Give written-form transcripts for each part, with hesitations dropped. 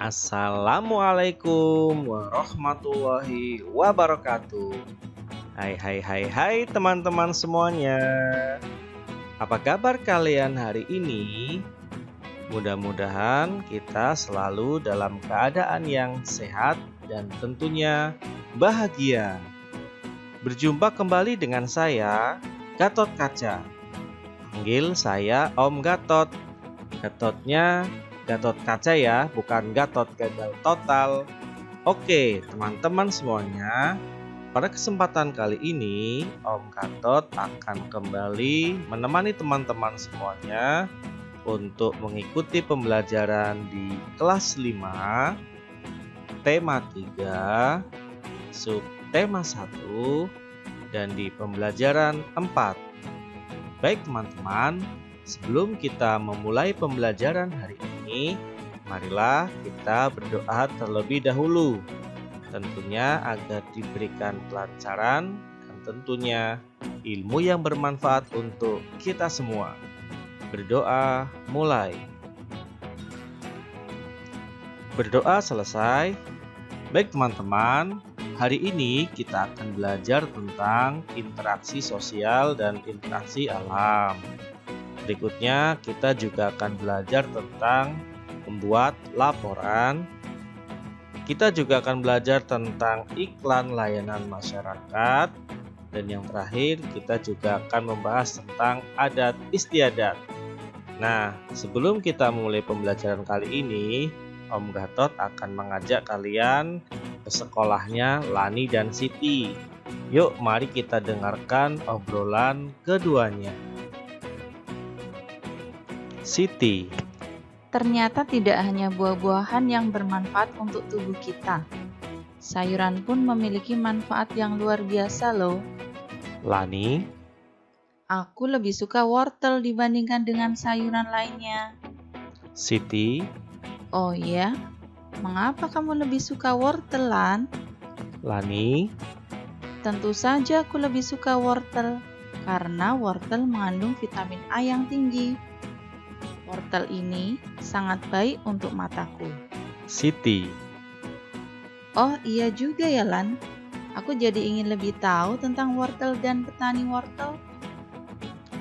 Assalamualaikum warahmatullahi wabarakatuh. Hai teman-teman semuanya. Apa kabar kalian hari ini? Mudah-mudahan kita selalu dalam keadaan yang sehat dan tentunya bahagia. Berjumpa kembali dengan saya, Gatot Kaca. Panggil saya Om Gatot. Gatotnya Gatot Kaca ya, bukan Gatot gagal total. Oke, teman-teman semuanya, pada kesempatan kali ini Om Gatot akan kembali menemani teman-teman semuanya untuk mengikuti pembelajaran di kelas 5, tema 3, subtema 1, dan di pembelajaran 4. Baik teman-teman, sebelum kita memulai pembelajaran hari ini, marilah kita berdoa terlebih dahulu. Tentunya agar diberikan kelancaran dan tentunya ilmu yang bermanfaat untuk kita semua. Berdoa mulai. Berdoa selesai. Baik teman-teman, hari ini kita akan belajar tentang interaksi sosial dan interaksi alam. Berikutnya kita juga akan belajar tentang membuat laporan. Kita juga akan belajar tentang iklan layanan masyarakat. Dan yang terakhir kita juga akan membahas tentang adat istiadat. Nah, sebelum kita mulai pembelajaran kali ini, Om Gatot akan mengajak kalian ke sekolahnya Lani dan Siti. Yuk mari kita dengarkan obrolan keduanya. Siti. Ternyata tidak hanya buah-buahan yang bermanfaat untuk tubuh kita. Sayuran pun memiliki manfaat yang luar biasa loh. Lani. Aku lebih suka wortel dibandingkan dengan sayuran lainnya. Siti. Oh ya? Mengapa kamu lebih suka wortel, Lan? Lani. Tentu saja aku lebih suka wortel, karena wortel mengandung vitamin A yang tinggi. Wortel ini sangat baik untuk mataku. Siti. Oh iya juga ya Lan, aku jadi ingin lebih tahu tentang wortel dan petani wortel.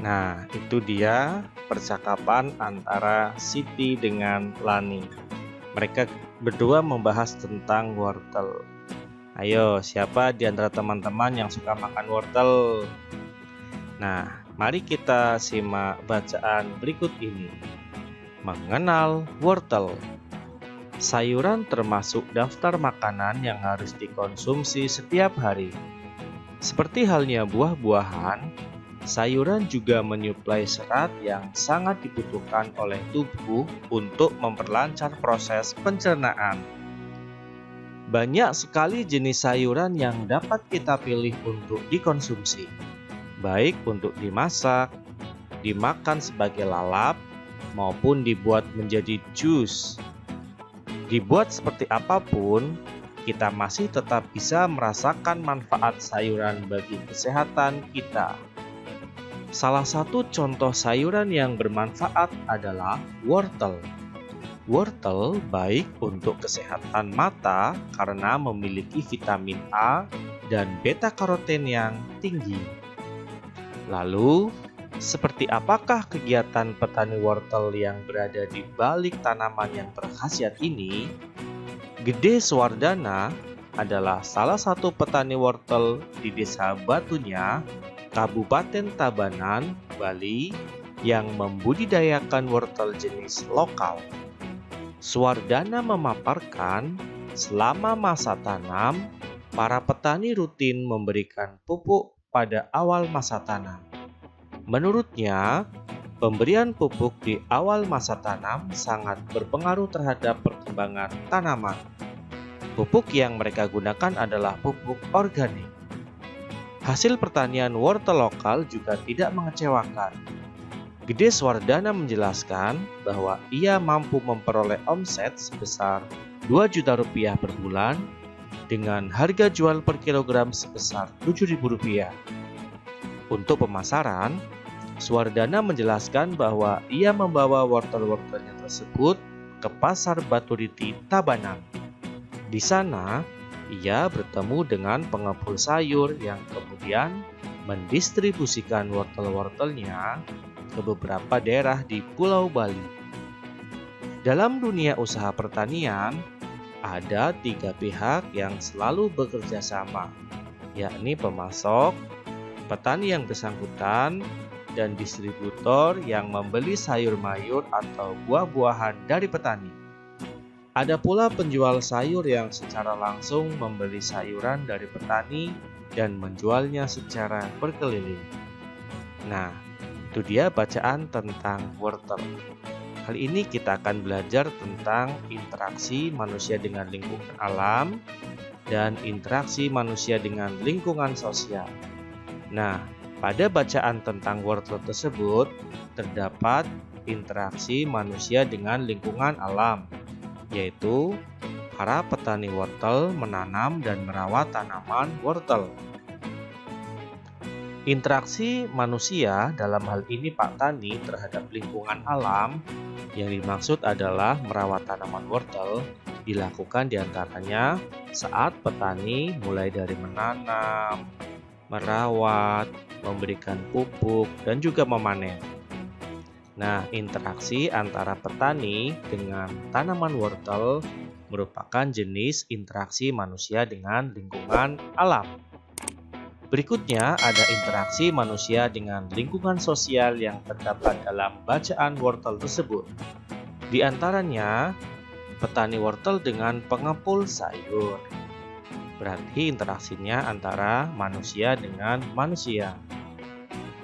Nah, itu dia percakapan antara Siti dengan Lani. Mereka berdua membahas tentang wortel. Ayo, siapa di antara teman-teman yang suka makan wortel? Nah, mari kita simak bacaan berikut ini. Mengenal wortel. Sayuran termasuk daftar makanan yang harus dikonsumsi setiap hari. Seperti halnya buah-buahan, sayuran juga menyuplai serat yang sangat dibutuhkan oleh tubuh untuk memperlancar proses pencernaan. Banyak sekali jenis sayuran yang dapat kita pilih untuk dikonsumsi, baik untuk dimasak, dimakan sebagai lalap, maupun dibuat menjadi jus. Dibuat seperti apapun, kita masih tetap bisa merasakan manfaat sayuran bagi kesehatan kita. Salah satu contoh sayuran yang bermanfaat adalah wortel. Wortel baik untuk kesehatan mata karena memiliki vitamin A dan beta-karoten yang tinggi. Lalu, seperti apakah kegiatan petani wortel yang berada di balik tanaman yang berkhasiat ini? Gede Swardana adalah salah satu petani wortel di Desa Batunya, Kabupaten Tabanan, Bali, yang membudidayakan wortel jenis lokal. Swardana memaparkan, selama masa tanam, para petani rutin memberikan pupuk pada awal masa tanam. Menurutnya, pemberian pupuk di awal masa tanam sangat berpengaruh terhadap perkembangan tanaman. Pupuk yang mereka gunakan adalah pupuk organik. Hasil pertanian wortel lokal juga tidak mengecewakan. Gede Swardana menjelaskan bahwa ia mampu memperoleh omset sebesar Rp2 juta per bulan dengan harga jual per kilogram sebesar Rp7.000. Untuk pemasaran, Swardana menjelaskan bahwa ia membawa wortel-wortelnya tersebut ke pasar Baturiti, Tabanan. Di sana, ia bertemu dengan pengepul sayur yang kemudian mendistribusikan wortel-wortelnya ke beberapa daerah di Pulau Bali. Dalam dunia usaha pertanian, ada 3 pihak yang selalu bekerja sama, yakni pemasok, petani yang bersangkutan, dan distributor yang membeli sayur mayur atau buah-buahan dari petani. Ada pula penjual sayur yang secara langsung membeli sayuran dari petani dan menjualnya secara berkeliling. Nah, itu dia bacaan tentang wortel. Kali ini kita akan belajar tentang interaksi manusia dengan lingkungan alam dan interaksi manusia dengan lingkungan sosial. Nah, pada bacaan tentang wortel tersebut terdapat interaksi manusia dengan lingkungan alam, yaitu para petani wortel menanam dan merawat tanaman wortel. Interaksi manusia dalam hal ini Pak Tani terhadap lingkungan alam yang dimaksud adalah merawat tanaman wortel dilakukan diantaranya saat petani mulai dari menanam, merawat, memberikan pupuk, dan juga memanen. Nah, interaksi antara petani dengan tanaman wortel merupakan jenis interaksi manusia dengan lingkungan alam. Berikutnya ada interaksi manusia dengan lingkungan sosial yang terdapat dalam bacaan wortel tersebut. Di antaranya, petani wortel dengan pengepul sayur. Berarti interaksinya antara manusia dengan manusia.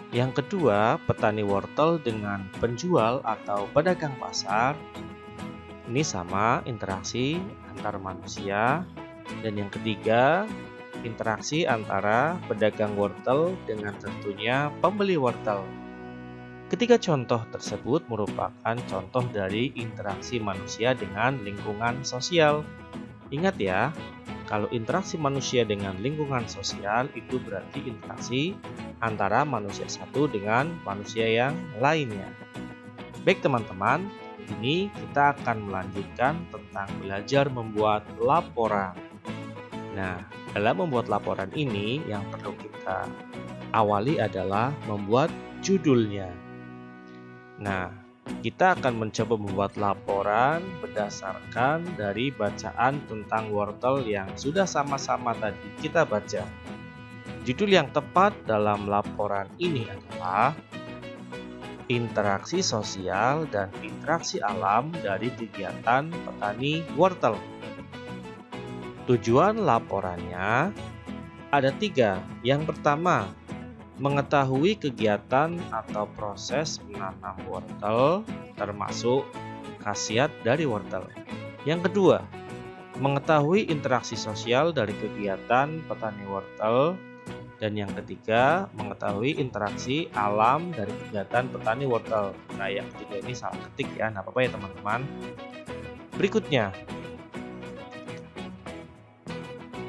Yang kedua, petani wortel dengan penjual atau pedagang pasar. Ini sama interaksi antar manusia. Dan yang ketiga, interaksi antara pedagang wortel dengan tentunya pembeli wortel. Ketiga contoh tersebut merupakan contoh dari interaksi manusia dengan lingkungan sosial. Ingat ya, kalau interaksi manusia dengan lingkungan sosial itu berarti interaksi antara manusia satu dengan manusia yang lainnya. Baik teman-teman, ini kita akan melanjutkan tentang belajar membuat laporan. Nah, dalam membuat laporan ini yang perlu kita awali adalah membuat judulnya. Nah, kita akan mencoba membuat laporan berdasarkan dari bacaan tentang wortel yang sudah sama-sama tadi kita baca. Judul yang tepat dalam laporan ini adalah Interaksi Sosial dan Interaksi Alam dari Kegiatan Petani Wortel. Tujuan laporannya ada 3. Yang pertama, mengetahui kegiatan atau proses menanam wortel, termasuk khasiat dari wortel. Yang kedua, mengetahui interaksi sosial dari kegiatan petani wortel. Dan yang ketiga, mengetahui interaksi alam dari kegiatan petani wortel. Nah, yang ketiga ini salah ketik ya, nggak apa-apa ya teman-teman. Berikutnya,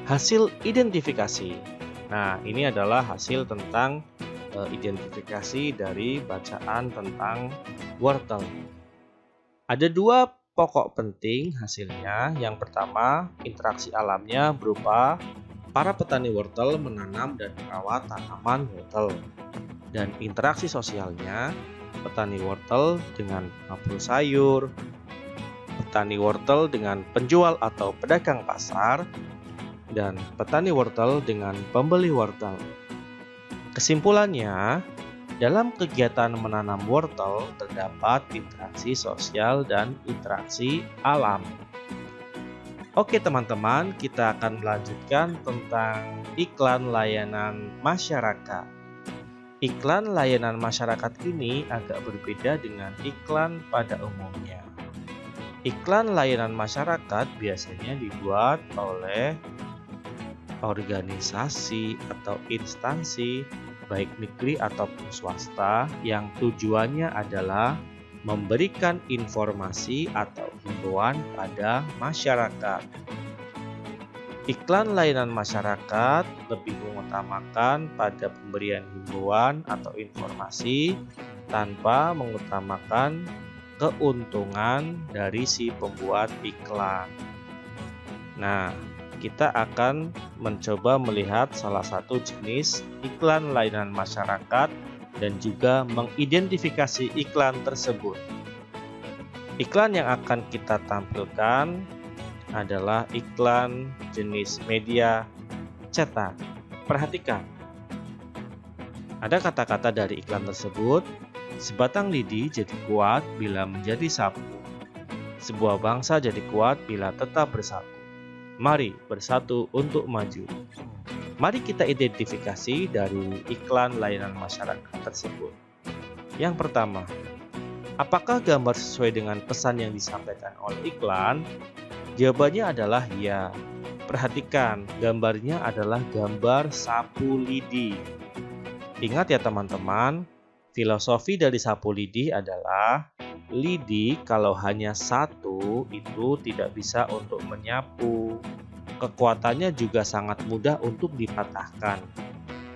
hasil identifikasi. Nah, ini adalah hasil tentang identifikasi dari bacaan tentang wortel. Ada 2 pokok penting hasilnya. Yang pertama, interaksi alamnya berupa para petani wortel menanam dan merawat tanaman wortel. Dan interaksi sosialnya, petani wortel dengan pengepul sayur, petani wortel dengan penjual atau pedagang pasar, dan petani wortel dengan pembeli wortel. Kesimpulannya, dalam kegiatan menanam wortel terdapat interaksi sosial dan interaksi alam. Oke teman-teman, kita akan melanjutkan tentang iklan layanan masyarakat. Iklan layanan masyarakat ini agak berbeda dengan iklan pada umumnya. Iklan layanan masyarakat biasanya dibuat oleh organisasi atau instansi, baik negeri ataupun swasta, yang tujuannya adalah memberikan informasi atau himbauan pada masyarakat. Iklan layanan masyarakat lebih mengutamakan pada pemberian himbauan atau informasi tanpa mengutamakan keuntungan dari si pembuat iklan. Nah, kita akan mencoba melihat salah satu jenis iklan layanan masyarakat dan juga mengidentifikasi iklan tersebut. Iklan yang akan kita tampilkan adalah iklan jenis media cetak. Perhatikan, ada kata-kata dari iklan tersebut. Sebatang lidi jadi kuat bila menjadi sapu. Sebuah bangsa jadi kuat bila tetap bersatu. Mari bersatu untuk maju. Mari kita identifikasi dari iklan layanan masyarakat tersebut. Yang pertama, apakah gambar sesuai dengan pesan yang disampaikan oleh iklan? Jawabannya adalah ya. Perhatikan, gambarnya adalah gambar sapu lidi. Ingat ya teman-teman, filosofi dari sapu lidi adalah lidi kalau hanya satu itu tidak bisa untuk menyapu. Kekuatannya juga sangat mudah untuk dipatahkan.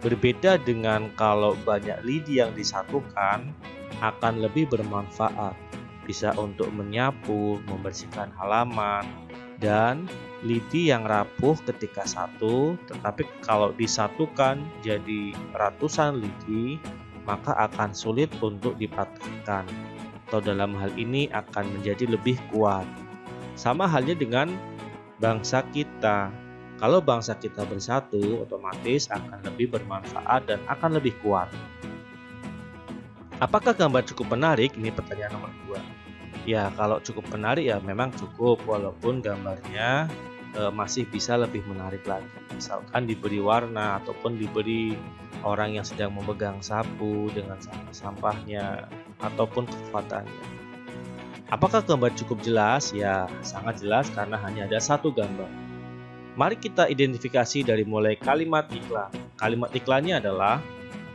Berbeda dengan kalau banyak lidi yang disatukan, akan lebih bermanfaat. Bisa untuk menyapu, membersihkan halaman, dan lidi yang rapuh ketika satu, tetapi kalau disatukan jadi ratusan lidi, maka akan sulit untuk dipatahkan, atau dalam hal ini akan menjadi lebih kuat. Sama halnya dengan bangsa kita. Kalau bangsa kita bersatu, otomatis akan lebih bermanfaat dan akan lebih kuat. Apakah gambar cukup menarik? Ini pertanyaan nomor 2. Ya, kalau cukup menarik ya memang cukup, walaupun gambarnya masih bisa lebih menarik lagi. Misalkan diberi warna ataupun diberi orang yang sedang memegang sapu dengan sampah-sampahnya ataupun kekuatannya. Apakah gambar cukup jelas? Ya, sangat jelas karena hanya ada satu gambar. Mari kita identifikasi dari mulai kalimat iklan. Kalimat iklannya adalah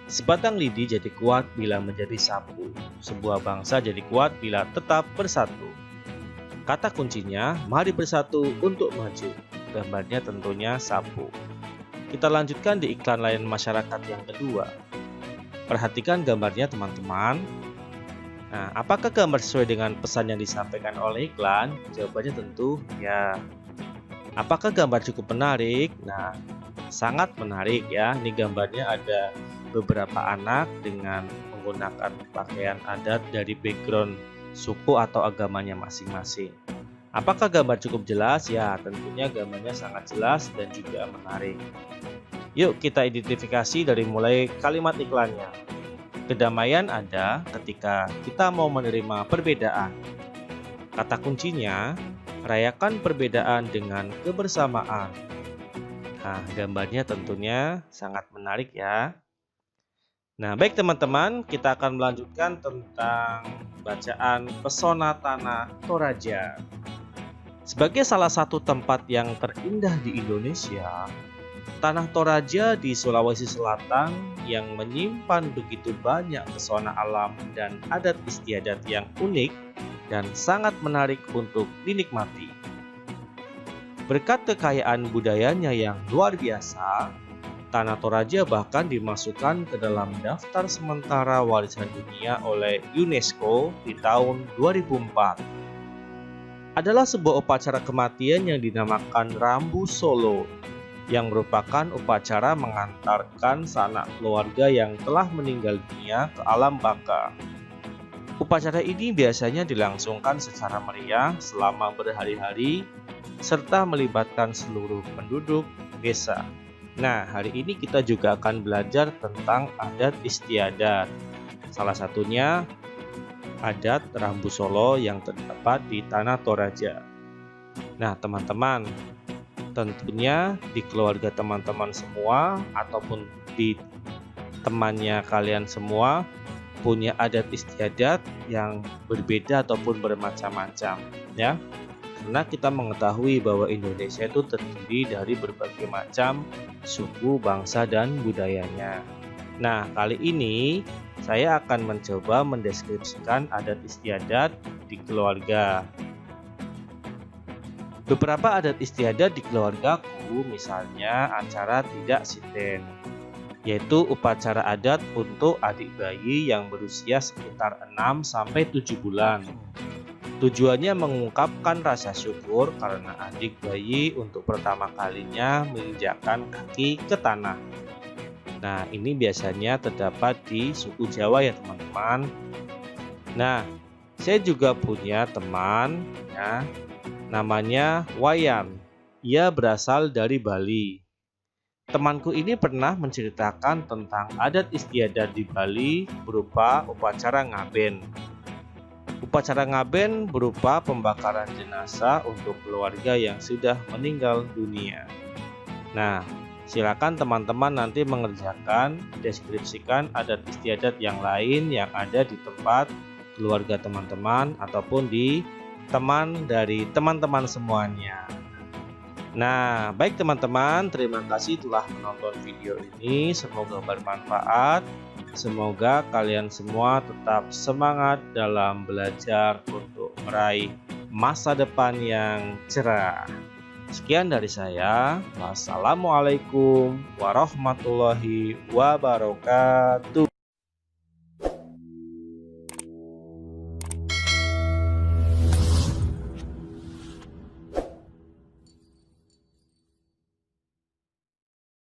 sebatang lidi jadi kuat bila menjadi sapu. Sebuah bangsa jadi kuat bila tetap bersatu. Kata kuncinya, mari bersatu untuk maju. Gambarnya tentunya sapu. Kita lanjutkan di iklan layanan masyarakat yang kedua. Perhatikan gambarnya teman-teman. Nah, apakah gambar sesuai dengan pesan yang disampaikan oleh iklan? Jawabannya tentu ya. Apakah gambar cukup menarik? Nah, sangat menarik ya. Ini gambarnya ada beberapa anak dengan menggunakan pakaian adat dari background suku atau agamanya masing-masing. Apakah gambar cukup jelas? Ya, tentunya gambarnya sangat jelas dan juga menarik. Yuk kita identifikasi dari mulai kalimat iklannya. Kedamaian ada ketika kita mau menerima perbedaan. Kata kuncinya, rayakan perbedaan dengan kebersamaan. Nah, gambarnya tentunya sangat menarik ya. Nah, baik teman-teman, kita akan melanjutkan tentang bacaan Pesona Tanah Toraja. Sebagai salah satu tempat yang terindah di Indonesia, Tanah Toraja di Sulawesi Selatan yang menyimpan begitu banyak pesona alam dan adat istiadat yang unik dan sangat menarik untuk dinikmati. Berkat kekayaan budayanya yang luar biasa, Tanah Toraja bahkan dimasukkan ke dalam daftar sementara warisan dunia oleh UNESCO di tahun 2004. Adalah sebuah upacara kematian yang dinamakan Rambu Solo, yang merupakan upacara mengantarkan sanak keluarga yang telah meninggal dunia ke alam baka. Upacara ini biasanya dilangsungkan secara meriah selama berhari-hari, serta melibatkan seluruh penduduk desa. Nah, hari ini kita juga akan belajar tentang adat istiadat. Salah satunya adat Rambu Solo yang terdapat di Tanah Toraja. Nah, teman-teman, tentunya di keluarga teman-teman semua ataupun di temannya kalian semua punya adat istiadat yang berbeda ataupun bermacam-macam, ya. Karena kita mengetahui bahwa Indonesia itu terdiri dari berbagai macam suku, bangsa, dan budayanya. Nah, kali ini saya akan mencoba mendeskripsikan adat istiadat di keluarga. Beberapa adat istiadat di keluargaku, misalnya acara tidak siten. yaitu upacara adat untuk adik bayi yang berusia sekitar 6-7 bulan. Tujuannya mengungkapkan rasa syukur karena adik bayi untuk pertama kalinya menginjakkan kaki ke tanah. Nah, ini biasanya terdapat di suku Jawa ya teman-teman. Nah, saya juga punya teman ya, namanya Wayan. Ia berasal dari Bali. Temanku ini pernah menceritakan tentang adat istiadat di Bali berupa upacara ngaben. Upacara ngaben berupa pembakaran jenazah untuk keluarga yang sudah meninggal dunia. Nah, silakan teman-teman nanti mengerjakan, deskripsikan adat istiadat yang lain yang ada di tempat keluarga teman-teman ataupun di teman dari teman-teman semuanya. Nah, baik teman-teman, terima kasih telah menonton video ini. Semoga bermanfaat. Semoga kalian semua tetap semangat dalam belajar untuk meraih masa depan yang cerah. Sekian dari saya. Wassalamualaikum warahmatullahi wabarakatuh.